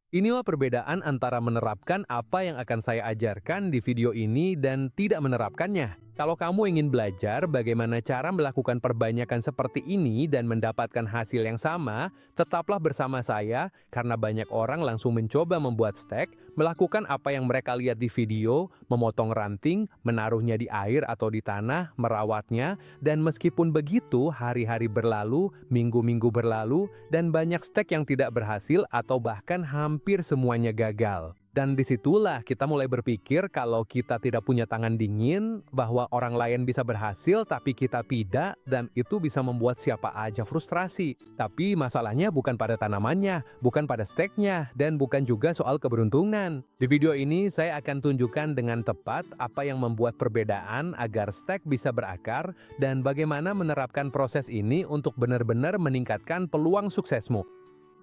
Inilah perbedaan antara menerapkan apa yang akan saya ajarkan di video ini dan tidak menerapkannya. Kalau kamu ingin belajar bagaimana cara melakukan perbanyakan seperti ini dan mendapatkan hasil yang sama, tetaplah bersama saya karena banyak orang langsung mencoba membuat stek, melakukan apa yang mereka lihat di video, memotong ranting, menaruhnya di air atau di tanah, merawatnya, dan meskipun begitu hari-hari berlalu, minggu-minggu berlalu, dan banyak stek yang tidak berhasil atau bahkan hampir semuanya gagal. Dan disitulah kita mulai berpikir kalau kita tidak punya tangan dingin, bahwa orang lain bisa berhasil tapi kita tidak, dan itu bisa membuat siapa aja frustrasi. Tapi masalahnya bukan pada tanamannya, bukan pada steknya, dan bukan juga soal keberuntungan. Di video ini saya akan tunjukkan dengan tepat apa yang membuat perbedaan agar stek bisa berakar, dan bagaimana menerapkan proses ini untuk benar-benar meningkatkan peluang suksesmu.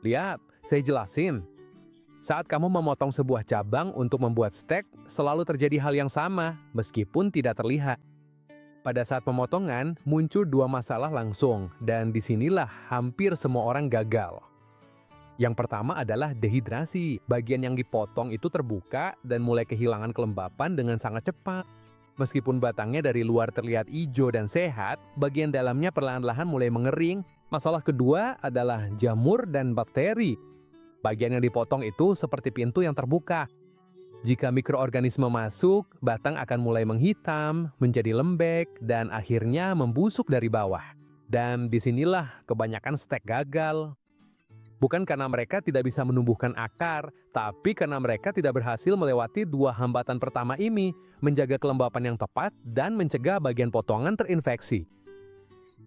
Lihat, saya jelasin. Saat kamu memotong sebuah cabang untuk membuat stek, selalu terjadi hal yang sama, meskipun tidak terlihat. Pada saat pemotongan, muncul dua masalah langsung, dan disinilah hampir semua orang gagal. Yang pertama adalah dehidrasi. Bagian yang dipotong itu terbuka dan mulai kehilangan kelembapan dengan sangat cepat. Meskipun batangnya dari luar terlihat hijau dan sehat, bagian dalamnya perlahan-lahan mulai mengering. Masalah kedua adalah jamur dan bakteri. Bagian yang dipotong itu seperti pintu yang terbuka. Jika mikroorganisme masuk, batang akan mulai menghitam, menjadi lembek, dan akhirnya membusuk dari bawah. Dan disinilah kebanyakan stek gagal. Bukan karena mereka tidak bisa menumbuhkan akar, tapi karena mereka tidak berhasil melewati dua hambatan pertama ini, menjaga kelembapan yang tepat dan mencegah bagian potongan terinfeksi.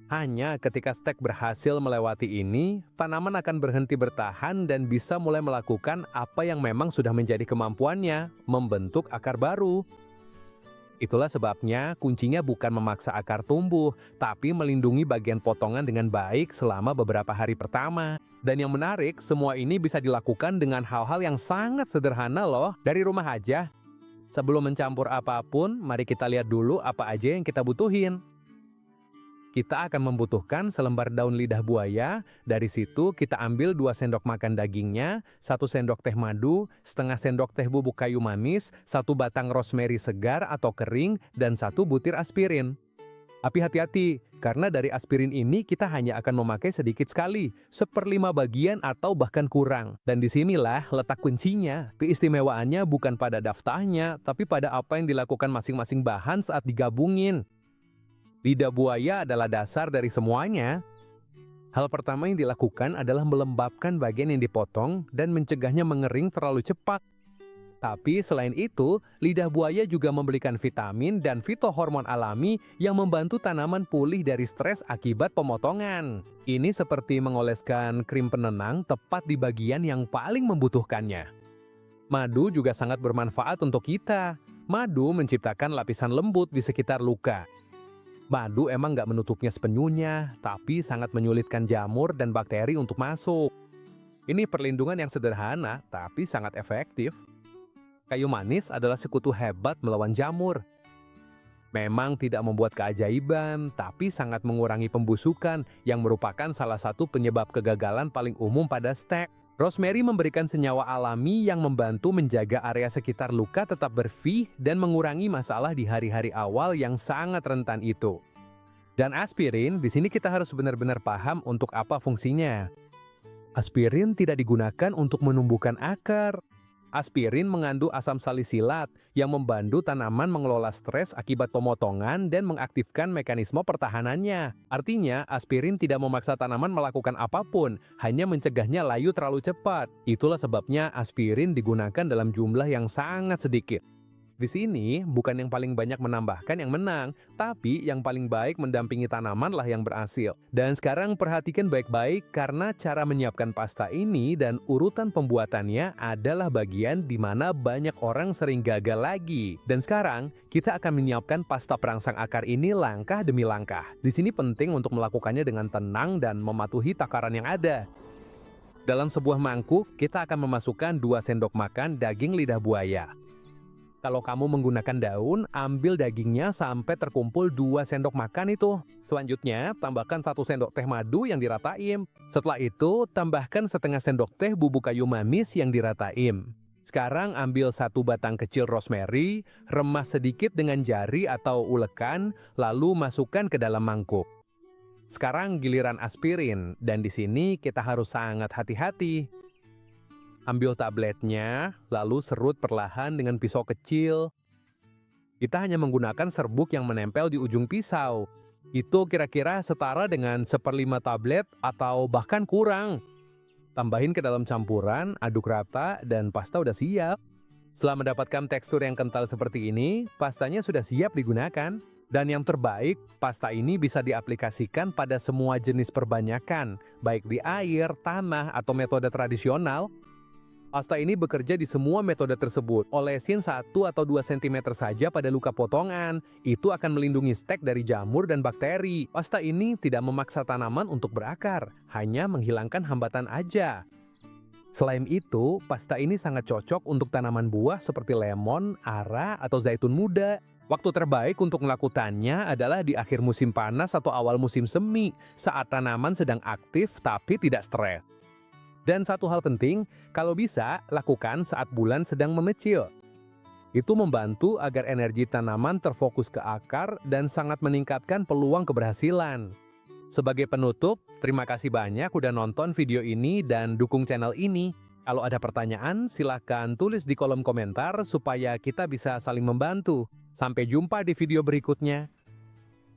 Hanya ketika stek berhasil melewati ini, tanaman akan berhenti bertahan dan bisa mulai melakukan apa yang memang sudah menjadi kemampuannya, membentuk akar baru. Itulah sebabnya kuncinya bukan memaksa akar tumbuh, tapi melindungi bagian potongan dengan baik selama beberapa hari pertama. Dan yang menarik, semua ini bisa dilakukan dengan hal-hal yang sangat sederhana loh, dari rumah aja. Sebelum mencampur apapun, mari kita lihat dulu apa aja yang kita butuhin. Kita akan membutuhkan selembar daun lidah buaya, dari situ kita ambil 2 sendok makan dagingnya, 1 sendok teh madu, setengah sendok teh bubuk kayu manis, 1 batang rosemary segar atau kering, dan 1 butir aspirin. Tapi hati-hati, karena dari aspirin ini kita hanya akan memakai sedikit sekali, 1/5 bagian atau bahkan kurang. Dan disinilah letak kuncinya, keistimewaannya bukan pada daftarnya, tapi pada apa yang dilakukan masing-masing bahan saat digabungin. Lidah buaya adalah dasar dari semuanya. Hal pertama yang dilakukan adalah melembabkan bagian yang dipotong dan mencegahnya mengering terlalu cepat. Tapi selain itu, lidah buaya juga memberikan vitamin dan fitohormon alami yang membantu tanaman pulih dari stres akibat pemotongan. Ini seperti mengoleskan krim penenang tepat di bagian yang paling membutuhkannya. Madu juga sangat bermanfaat untuk kita. Madu menciptakan lapisan lembut di sekitar luka. Madu emang nggak menutupnya sepenuhnya, tapi sangat menyulitkan jamur dan bakteri untuk masuk. Ini perlindungan yang sederhana, tapi sangat efektif. Kayu manis adalah sekutu hebat melawan jamur. Memang tidak membuat keajaiban, tapi sangat mengurangi pembusukan yang merupakan salah satu penyebab kegagalan paling umum pada stek. Rosemary memberikan senyawa alami yang membantu menjaga area sekitar luka tetap bersih dan mengurangi masalah di hari-hari awal yang sangat rentan itu. Dan aspirin, di sini kita harus benar-benar paham untuk apa fungsinya. Aspirin tidak digunakan untuk menumbuhkan akar. Aspirin mengandung asam salisilat yang membantu tanaman mengelola stres akibat pemotongan dan mengaktifkan mekanisme pertahanannya. Artinya, aspirin tidak memaksa tanaman melakukan apapun, hanya mencegahnya layu terlalu cepat. Itulah sebabnya aspirin digunakan dalam jumlah yang sangat sedikit. Di sini, bukan yang paling banyak menambahkan yang menang, tapi yang paling baik mendampingi tanaman lah yang berhasil. Dan sekarang perhatikan baik-baik karena cara menyiapkan pasta ini dan urutan pembuatannya adalah bagian di mana banyak orang sering gagal lagi. Dan sekarang, kita akan menyiapkan pasta perangsang akar ini langkah demi langkah. Di sini penting untuk melakukannya dengan tenang dan mematuhi takaran yang ada. Dalam sebuah mangkuk, kita akan memasukkan 2 sendok makan daging lidah buaya. Kalau kamu menggunakan daun, ambil dagingnya sampai terkumpul 2 sendok makan itu. Selanjutnya, tambahkan 1 sendok teh madu yang diratain. Setelah itu, tambahkan setengah sendok teh bubuk kayu manis yang diratain. Sekarang ambil 1 batang kecil rosemary, remas sedikit dengan jari atau ulekan, lalu masukkan ke dalam mangkuk. Sekarang giliran aspirin, dan di sini kita harus sangat hati-hati. Ambil tabletnya, lalu serut perlahan dengan pisau kecil. Kita hanya menggunakan serbuk yang menempel di ujung pisau. Itu kira-kira setara dengan 1/5 tablet atau bahkan kurang. Tambahin ke dalam campuran, aduk rata, dan pasta udah siap. Setelah mendapatkan tekstur yang kental seperti ini, pastanya sudah siap digunakan. Dan yang terbaik, pasta ini bisa diaplikasikan pada semua jenis perbanyakan, baik di air, tanah, atau metode tradisional. Pasta ini bekerja di semua metode tersebut. Olesin 1 atau 2 cm saja pada luka potongan. Itu akan melindungi stek dari jamur dan bakteri. Pasta ini tidak memaksa tanaman untuk berakar, hanya menghilangkan hambatan aja. Selain itu, pasta ini sangat cocok untuk tanaman buah seperti lemon, ara, atau zaitun muda. Waktu terbaik untuk melakukannya adalah di akhir musim panas atau awal musim semi, saat tanaman sedang aktif tapi tidak stres. Dan satu hal penting, kalau bisa, lakukan saat bulan sedang memecil. Itu membantu agar energi tanaman terfokus ke akar dan sangat meningkatkan peluang keberhasilan. Sebagai penutup, terima kasih banyak udah nonton video ini dan dukung channel ini. Kalau ada pertanyaan, silakan tulis di kolom komentar supaya kita bisa saling membantu. Sampai jumpa di video berikutnya.